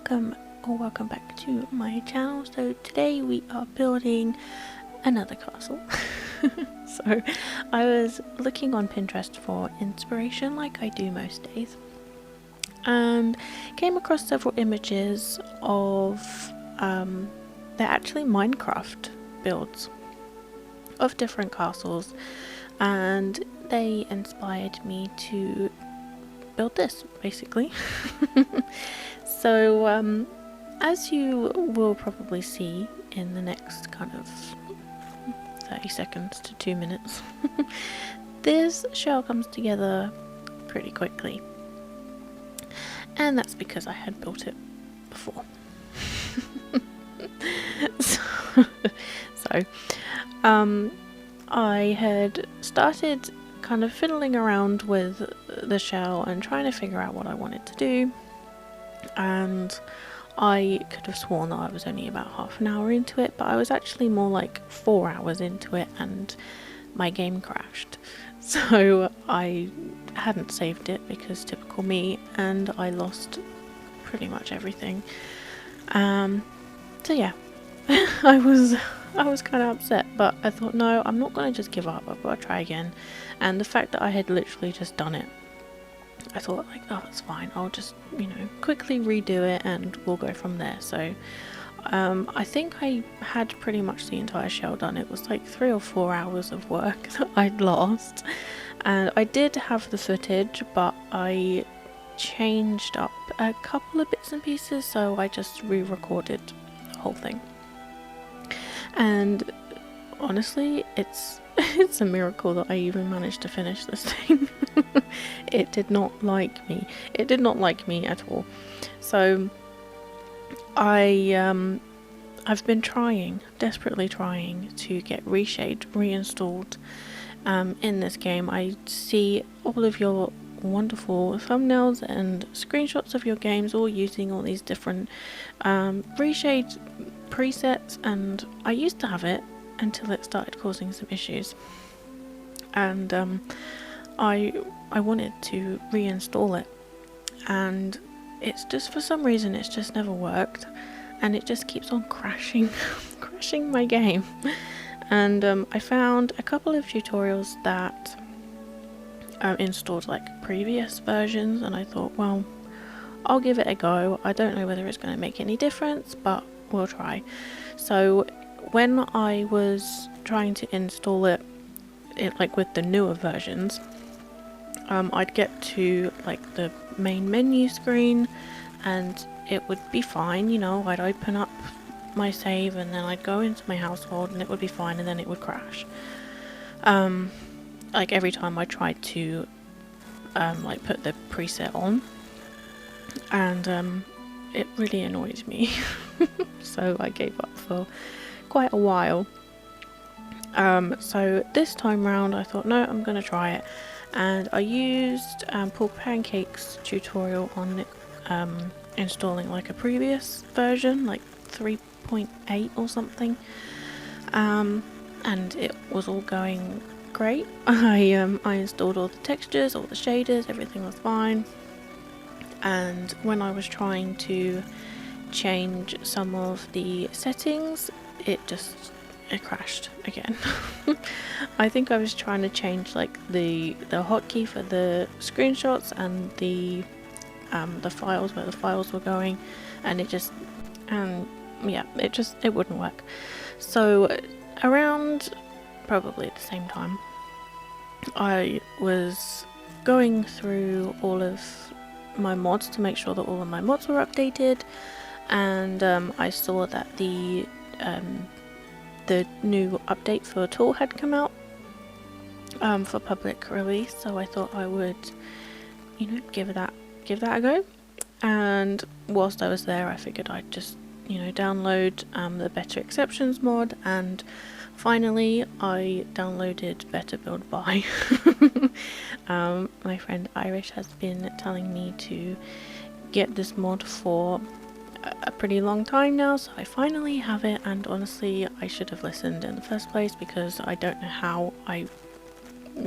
welcome back to my channel. So today we are building another castle. So I was looking on Pinterest for inspiration like I do most days, and came across several images of they're actually Minecraft builds of different castles, and they inspired me to build this basically. So as you will probably see in the next kind of 30 seconds to 2 minutes, this shell comes together pretty quickly, and that's because I had built it before. so I had started kind of fiddling around with the shell and trying to figure out what I wanted to do, and I could have sworn that I was only about half an hour into it, but I was actually more like 4 hours into it and my game crashed. So I hadn't saved it because typical me, and I lost pretty much everything. So yeah, I was kind of upset, but I thought, no, I'm not going to just give up, I've got to try again. And the fact that I had literally just done it, I thought, like, oh, that's fine, I'll just, you know, quickly redo it and we'll go from there. So I think I had pretty much the entire shell done. It was like 3 or 4 hours of work that I'd lost, and I did have the footage, but I changed up a couple of bits and pieces, so I just re-recorded the whole thing. And honestly, it's a miracle that I even managed to finish this thing. It did not like me. It did not like me at all. So I've been desperately trying to get Reshade reinstalled in this game. I see all of your wonderful thumbnails and screenshots of your games all using all these different Reshade presets, and I used to have it until it started causing some issues, and I wanted to reinstall it, and it's just, for some reason, it's just never worked, and it just keeps on crashing crashing my game. And I found a couple of tutorials that installed like previous versions, and I thought, well, I'll give it a go. I don't know whether it's going to make any difference, but we'll try. So when I was trying to install it like with the newer versions, I'd get to like the main menu screen and it would be fine, you know, I'd open up my save and then I'd go into my household and it would be fine, and then it would crash. Like every time I tried to like put the preset on, and it really annoyed me. So I gave up for quite a while. So this time round I thought, no, I'm gonna try it, and I used Pork Pancake's tutorial on installing like a previous version, like 3.8 or something, and it was all going great. I installed all the textures, all the shaders, everything was fine, and when I was trying to change some of the settings, it crashed again. I think I was trying to change like the hotkey for the screenshots and the files, where the files were going, and it wouldn't work. So around probably at the same time, I was going through all of my mods to make sure that all of my mods were updated, and I saw that the new update for Tool had come out for public release, so I thought I would, you know, give that a go. And whilst I was there, I figured I'd just, you know, download the Better Exceptions mod, and finally I downloaded Better Build By. My friend Irish has been telling me to get this mod for a pretty long time now, so I finally have it, and honestly I should have listened in the first place, because I don't know how I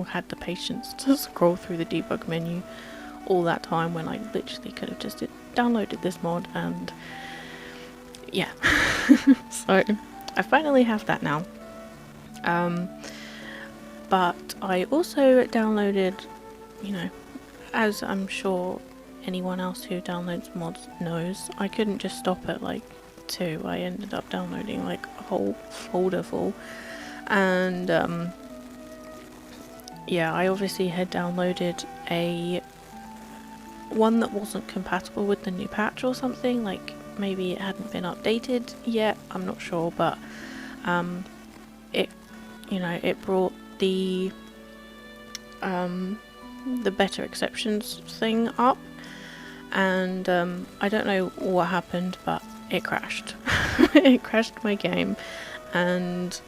had the patience to scroll through the debug menu all that time when I literally could have just downloaded this mod, and yeah. So I finally have that now. But I also downloaded, you know, as I'm sure anyone else who downloads mods knows, I couldn't just stop at like 2. I ended up downloading like a whole folder full, and yeah, I obviously had downloaded one that wasn't compatible with the new patch or something, like maybe it hadn't been updated yet, I'm not sure, but it brought the better exceptions thing up, and I don't know what happened, but it crashed. It crashed my game, and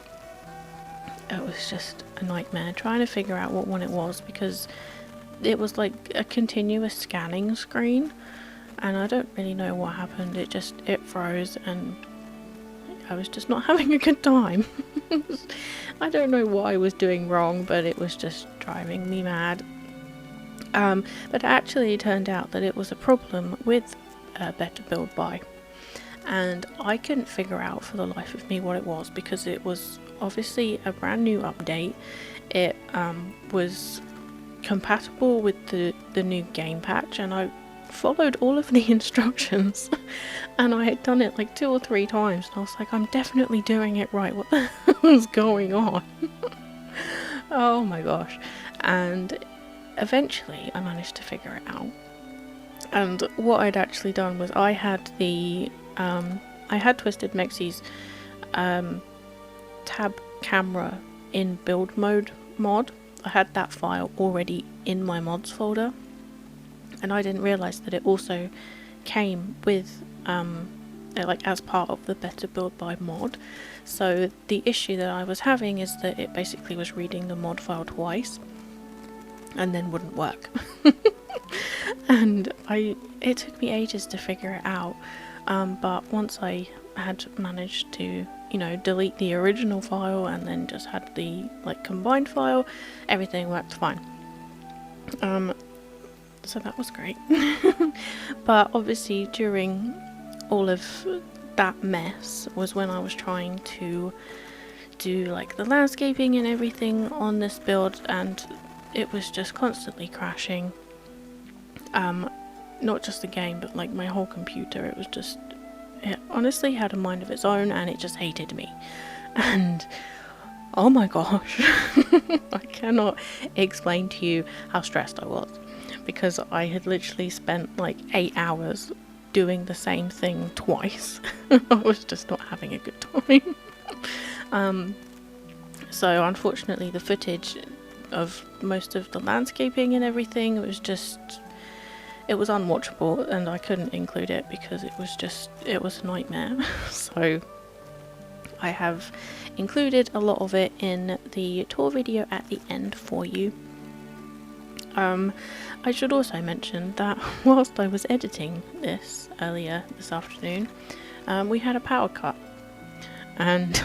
it was just a nightmare trying to figure out what one it was, because it was like a continuous scanning screen, and I don't really know what happened. It froze, and I was just not having a good time. I don't know what I was doing wrong, but it was just driving me mad. But it actually turned out that it was a problem with Better Build By, and I couldn't figure out for the life of me what it was, because it was obviously a brand new update. It was compatible with the new game patch, and I followed all of the instructions, and I had done it like 2 or 3 times, and I was like, I'm definitely doing it right, what the hell is going on? Oh my gosh. And eventually I managed to figure it out, and what I'd actually done was I had Twisted Mexy's tab camera in build mode mod. I had that file already in my mods folder, and I didn't realise that it also came with like as part of the Better Build By mod. So the issue that I was having is that it basically was reading the mod file twice and then wouldn't work. And it took me ages to figure it out, but once I had managed to, you know, delete the original file and then just had the like combined file, everything worked fine. So that was great. But obviously during all of that mess was when I was trying to do like the landscaping and everything on this build, and it was just constantly crashing. Not just the game, but like my whole computer. It honestly had a mind of its own, and it just hated me. And oh my gosh, I cannot explain to you how stressed I was, because I had literally spent like 8 hours doing the same thing twice. I was just not having a good time. So unfortunately the footage of most of the landscaping and everything, it was unwatchable, and I couldn't include it because it was a nightmare. So I have included a lot of it in the tour video at the end for you. I should also mention that whilst I was editing this earlier this afternoon, we had a power cut, and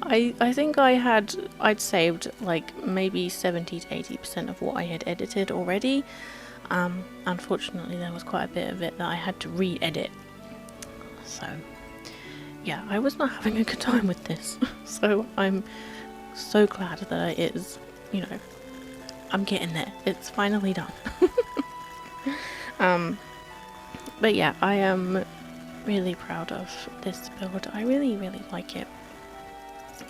I think I'd saved like maybe 70 to 80% of what I had edited already. Unfortunately there was quite a bit of it that I had to re-edit, so yeah, I was not having a good time with this. So I'm so glad that it is, you know, I'm getting there, it's finally done. But yeah, I am really proud of this build. I really like it.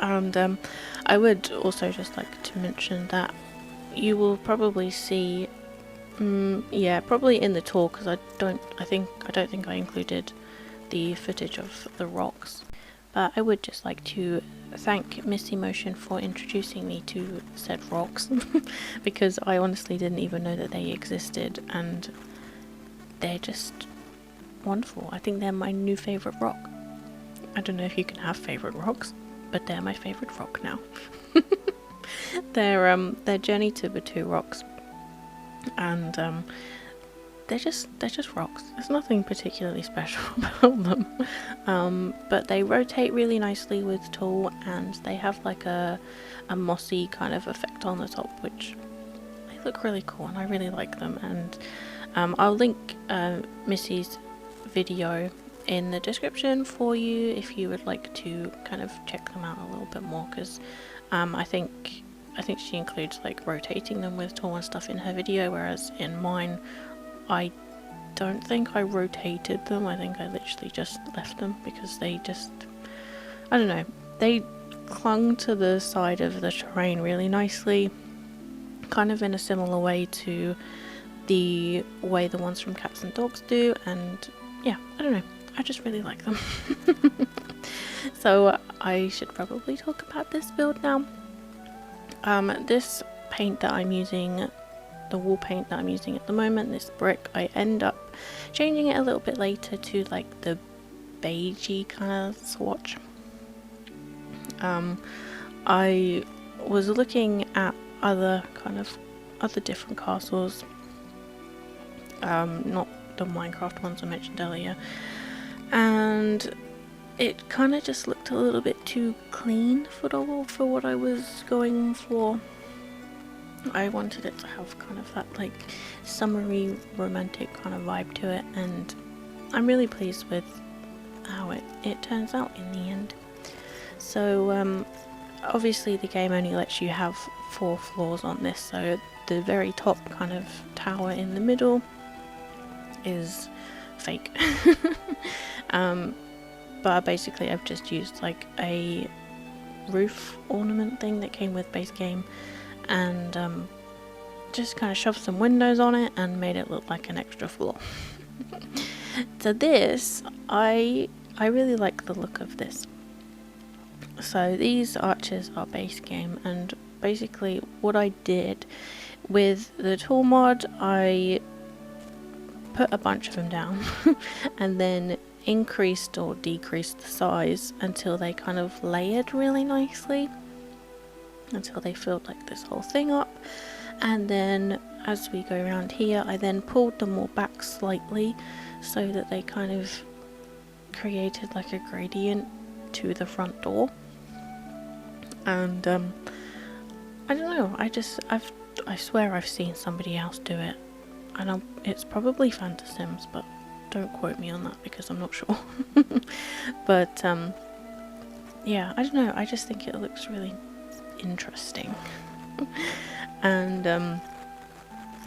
And I would also just like to mention that you will probably see, yeah, probably in the tour, because I don't think I included the footage of the rocks. But I would just like to thank Missy Motion for introducing me to said rocks, because I honestly didn't even know that they existed, and they're just wonderful. I think they're my new favourite rock. I don't know if you can have favourite rocks, but they're my favourite rock now. They're Journey to Batu rocks, and they're just rocks. There's nothing particularly special about them, but they rotate really nicely with tool, and they have like a mossy kind of effect on the top, which they look really cool, and I really like them. And I'll link Missy's video in the description for you if you would like to kind of check them out a little bit more, because I think she includes like rotating them with tool and stuff in her video, whereas in mine I don't think I rotated them. I think I literally just left them because they just, I don't know, they clung to the side of the terrain really nicely, kind of in a similar way to the way the ones from Cats and Dogs do, and yeah, I don't know, I just really like them. So I should probably talk about this build now. This paint that I'm using, the wall paint that I'm using at the moment, this brick, I end up changing it a little bit later to like the beigey kind of swatch. I was looking at other different castles, not the Minecraft ones I mentioned earlier, and it kind of just looked a little bit too clean for what I was going for. I wanted it to have kind of that like summery romantic kind of vibe to it, and I'm really pleased with how it turns out in the end. So obviously the game only lets you have 4 floors on this, so the very top kind of tower in the middle is fake. But basically I've just used like a roof ornament thing that came with base game, and just kind of shoved some windows on it and made it look like an extra floor. So this, I really like the look of this. So these arches are base game, and basically what I did with the tool mod, I put a bunch of them down and then increased or decreased the size until they kind of layered really nicely, until they filled like this whole thing up. And then as we go around here, I then pulled them all back slightly so that they kind of created like a gradient to the front door. And I don't know, I swear I've seen somebody else do it. It's probably Phantasms, but don't quote me on that because I'm not sure. But yeah, I don't know, I just think it looks really interesting. And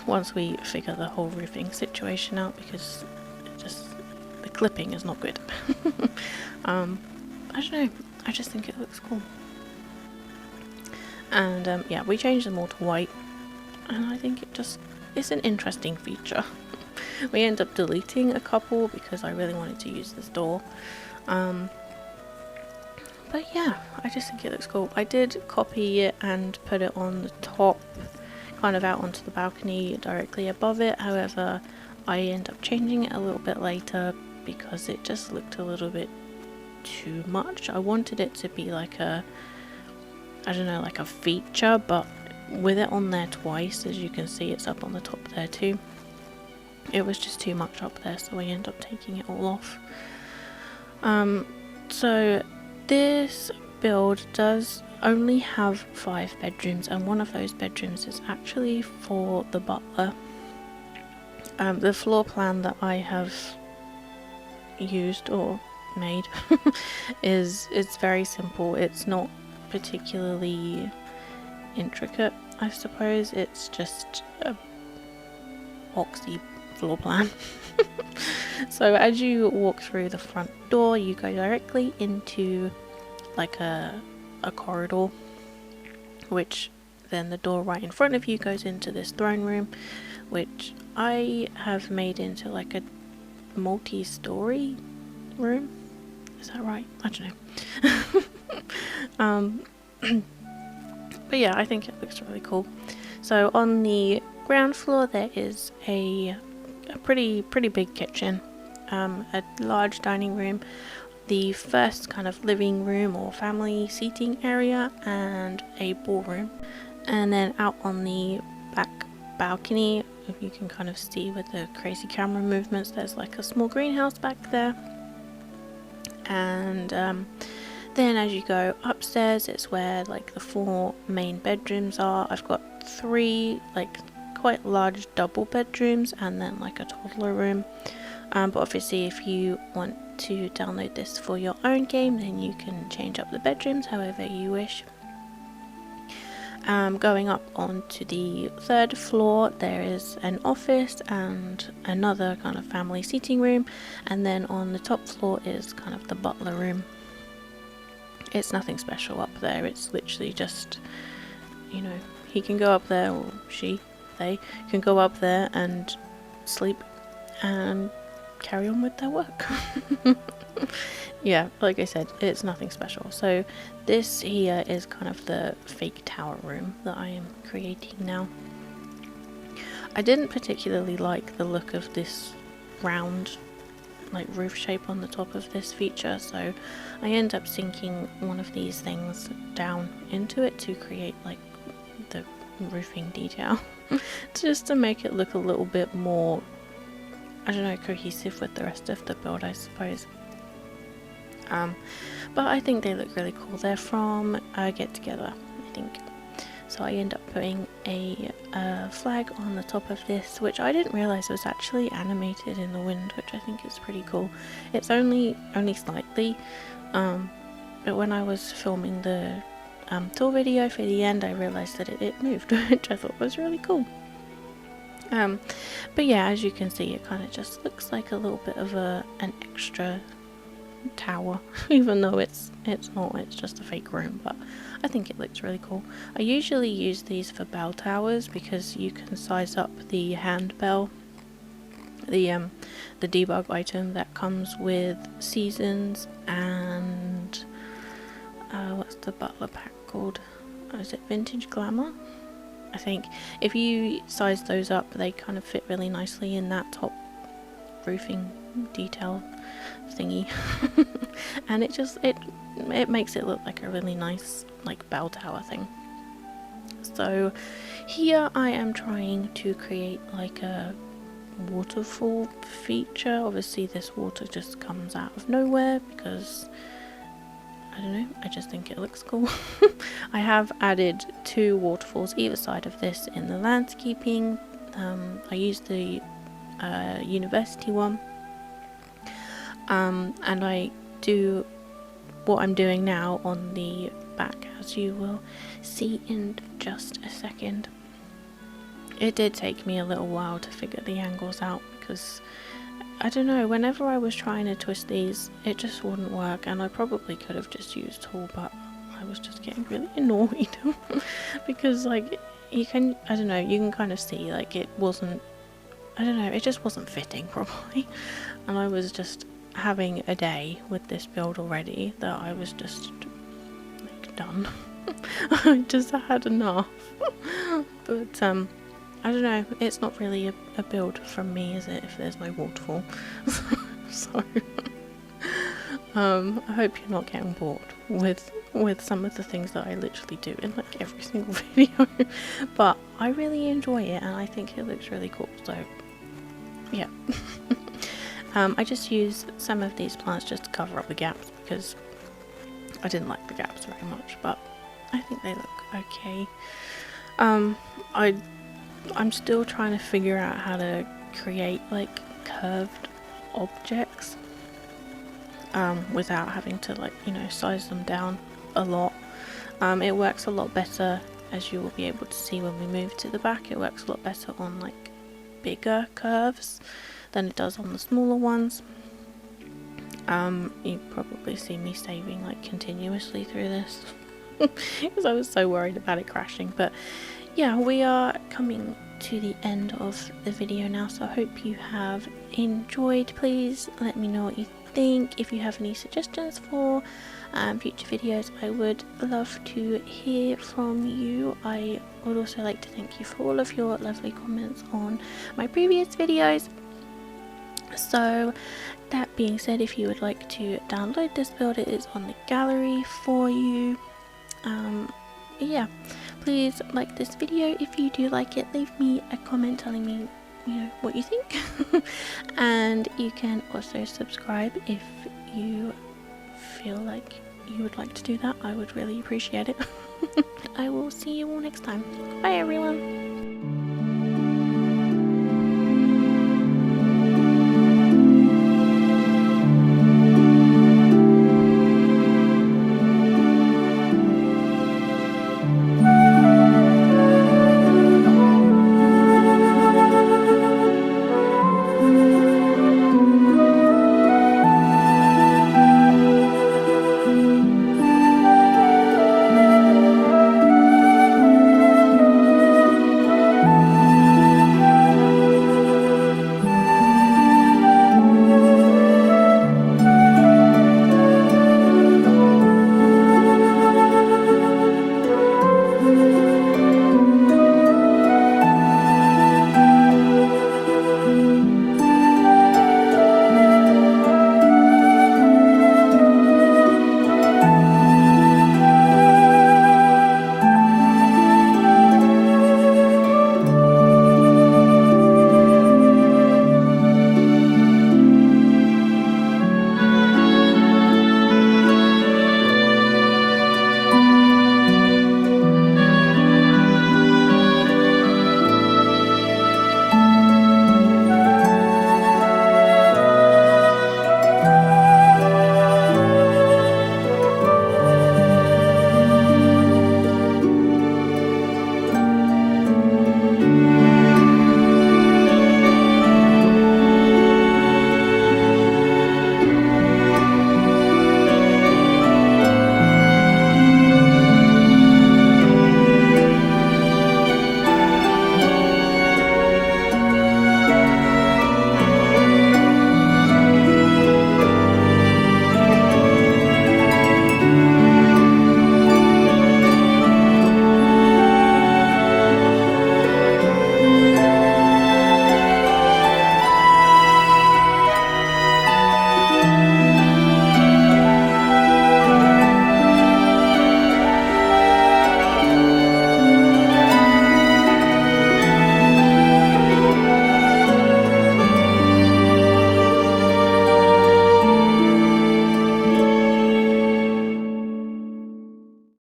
once we figure the whole roofing situation out, because the clipping is not good. I don't know, I just think it looks cool. And yeah, we changed them all to white, and I think it's an interesting feature. We end up deleting a couple because I really wanted to use this door. But yeah, I just think it looks cool. I did copy it and put it on the top, kind of out onto the balcony directly above it. However, I end up changing it a little bit later because it just looked a little bit too much. I wanted it to be like a, I don't know, like a feature, but with it on there twice, as you can see, it's up on the top there too. It was just too much up there, so I end up taking it all off. So this build does only have 5 bedrooms, and one of those bedrooms is actually for the butler. The floor plan that I have used or made it's very simple. It's not particularly intricate, I suppose. It's just a boxy floor plan. So as you walk through the front door, you go directly into like a corridor, which then the door right in front of you goes into this throne room, which I have made into like a multi-story room. Is that right? I don't know. But yeah, I think it looks really cool. So on the ground floor there is a pretty big kitchen, a large dining room, the first kind of living room or family seating area, and a ballroom. And then out on the back balcony, if you can kind of see with the crazy camera movements, there's like a small greenhouse back there. And then as you go upstairs, it's where like the 4 main bedrooms are. I've got 3 like quite large double bedrooms and then like a toddler room. But obviously if you want to download this for your own game, then you can change up the bedrooms however you wish. Going up onto the 3rd floor, there is an office and another kind of family seating room, and then on the top floor is kind of the butler room. It's nothing special up there, it's literally just, you know, he can go up there, or they can go up there and sleep and carry on with their work. Yeah, like I said, it's nothing special. So this here is kind of the fake tower room that I am creating now. I didn't particularly like the look of this round like roof shape on the top of this feature, so I end up sinking one of these things down into it to create like the roofing detail just to make it look a little bit more, I don't know, cohesive with the rest of the build, I suppose. But I think they look really cool. They're from a get together, I think. So I end up putting a flag on the top of this, which I didn't realise was actually animated in the wind, which I think is pretty cool. It's only slightly, but when I was filming the tour video for the end, I realised that it moved, which I thought was really cool. But yeah, as you can see, it kind of just looks like a little bit of an extra tower, even though it's not, it's just a fake room, but I think it looks really cool. I usually use these for bell towers because you can size up the hand bell, the debug item that comes with seasons and what's the butler pack called? Is it Vintage Glamour? I think if you size those up, they kind of fit really nicely in that top roofing detail thingy. And it makes it look like a really nice like bell tower thing. So here I am trying to create like a waterfall feature. Obviously this water just comes out of nowhere because I don't know, I just think it looks cool. I have added 2 waterfalls either side of this in the landscaping. I used the university one, and I do what I'm doing now on the back, as you will see in just a second. It did take me a little while to figure the angles out because I don't know, whenever I was trying to twist these it just wouldn't work, and I probably could have just used tool, but I was just getting really annoyed because like you can, I don't know, you can kind of see like it wasn't, I don't know, it just wasn't fitting properly, and I was just having a day with this build already that I was just like done. I just had enough. But I don't know, it's not really a build from me, is it, if there's no waterfall? So I hope you're not getting bored with some of the things that I literally do in like every single video. But I really enjoy it and I think it looks really cool, so yeah. I just used some of these plants just to cover up the gaps because I didn't like the gaps very much, but I think they look okay. I'm still trying to figure out how to create like curved objects without having to, like, you know, size them down a lot. It works a lot better, as you will be able to see when we move to the back. It works a lot better on like bigger curves than it does on the smaller ones. You probably see me saving like continuously through this because I was so worried about it crashing. But yeah, we are coming to the end of the video now, so I hope you have enjoyed. Please let me know what you think. If you have any suggestions for future videos, I would love to hear from you. I would also like to thank you for all of your lovely comments on my previous videos. So that being said, if you would like to download this build, it is on the gallery for you. Yeah, please like this video. If you do like it, leave me a comment telling me, you know, what you think. And you can also subscribe if you feel like you would like to do that. I would really appreciate it. I will see you all next time. Bye everyone.